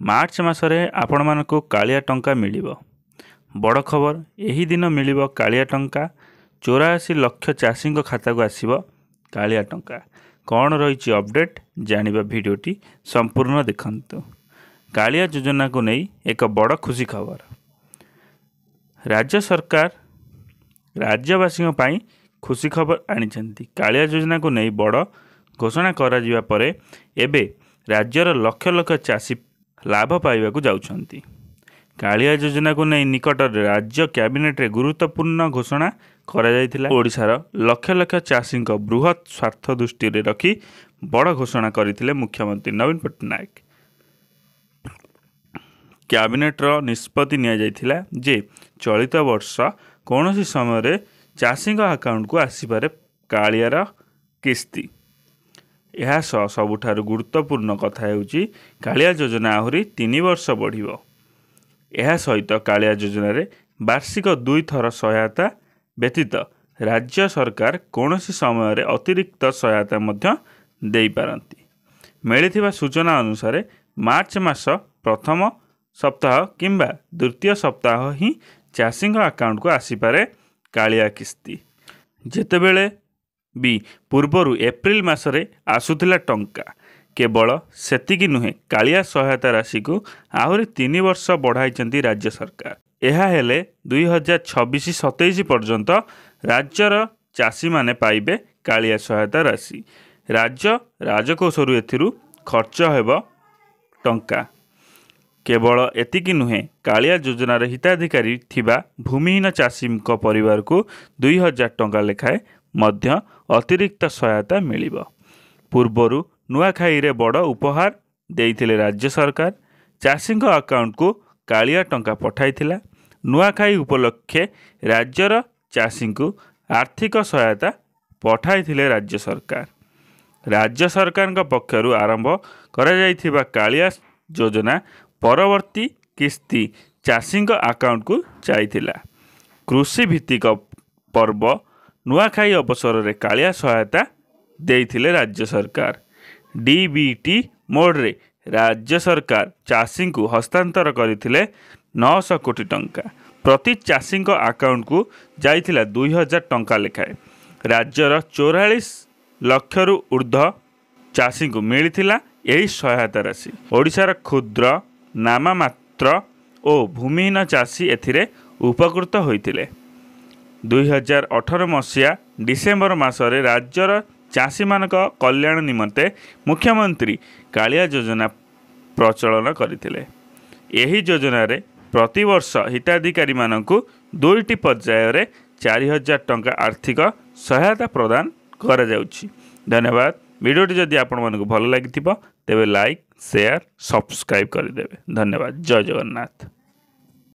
मार्च मासरे आपण मानकु कालिया टंका मिलिबो। बड़ खबर एही दिन मिलिबो कालिया टंका। 84 लाख चाषी खाता को आसीबो कालिया टंका। कौन रही अपडेट जानिबा भिडियोटी संपूर्ण देखंतु। कालिया योजना को नहीं एक बड़ खुशी खबर। राज्य सरकार राज्यवासी पाई खुशी खबर आनिछंती। कालिया योजना को नहीं बड़ घोषणा करा जिवा परे एबे राज्यर लक्ष लक्ष चाषी लाभ पाइबाकू जाउछंती। कालिया योजना को नहीं निकट राज्य कैबिनेट रे गुरुत्वपूर्ण घोषणा करा जायतिला। ओडिशार लक्ष लक्ष चाषी बृहत स्वार्थ दृष्टि रे रखी बड़ घोषणा करथिले मुख्यमंत्री नवीन पट्टनायक। कैबिनेट रो निष्पत्ति निया जायतिला जे चलित वर्ष कौनसी समय चाषी अकाउंट को आसीपारे कालियार किस्ती। यह सबुठारु गुरुत्वपूर्ण कथा हेउची कालिया योजना आहुरी 3 वर्ष बढ़िबो। यह सहित कालिया योजना रे वार्षिक 2 थर सहायता व्यतीत राज्य सरकार कौनसी समय अतिरिक्त सहायता मध्य देई पारंती। मिलिथिबा सूचना अनुसार मार्च मास प्रथम सप्ताह किंबा द्वितीय सप्ताह ही चाषी अकाउंट को आसीपारे कालिया किस्ती। जेतेबेले भी पूर्वरु एप्रिल मासरे आसुथिला टंका केवल सेतिकी नुहे कालिया सहायता राशि को आहुरी 3 वर्ष बढ़ाई राज्य सरकार। यह हेले 2026-27 पर्यंत राज्यर चाषी माने पाइबे कालिया सहायता राशि। राज्य राजकोषरु एथिरु खर्च हेबो टंका। केवल एतिकी नुहे कालिया योजनार हिताधिकारी थिबा भूमिहीन चाषी परिवार को 2000 टंका लेखाए मध्य अतिरिक्त सहायता मिलिबो। पूर्वरु नुआखाई रे बड़ उपहार देइथिले राज्य सरकार। चाषी अकाउंट को कालिया टंका पठाइथिला। नुआखाई उपलक्षे राज्यर चाषी को आर्थिक सहायता पठाइथिले राज्य सरकार। राज्य सरकार पक्षरु आरंभ करा जाइथिबा कालिया योजना परवर्ती किस्ती चाषी अकाउंट को जाइथिला। कृषि भित्तिक पर्व नुआखाई अवसर रे कालिया सहायता देइथिले राज्य सरकार। डीबीटी मोड रे राज्य सरकार चाषी को हस्तांतर करथिले 900 कोटी टंका। प्रति चाषी अकाउंट को जाइथिला 2000 टंका लेखाए। राज्यर 44 लक्षरु ऊर्ध्व चाषी को मिलिथिला यही सहायता राशि। ओडिशार क्षुद्र नाममात्र और भूमिहीन चाषी एथिरे उपकृत होइथिले। 2018 मसीहा डिसेम्बर मासरे राज्यर चाषी मानक कल्याण निमंते मुख्यमंत्री कालिया योजना प्रचलन करथिले। एही योजना रे प्रतिवर्ष हिताधिकारी मानकु 2टी पर्याय रे 4000 टंका आर्थिक सहायता प्रदान करा जाउछि। धन्यवाद। वीडियोटी जदि आपण मानकु भल लागिथिबो तेबे लाइक शेयर सब्सक्राइब कर देबे। धन्यवाद। जय जगन्नाथ।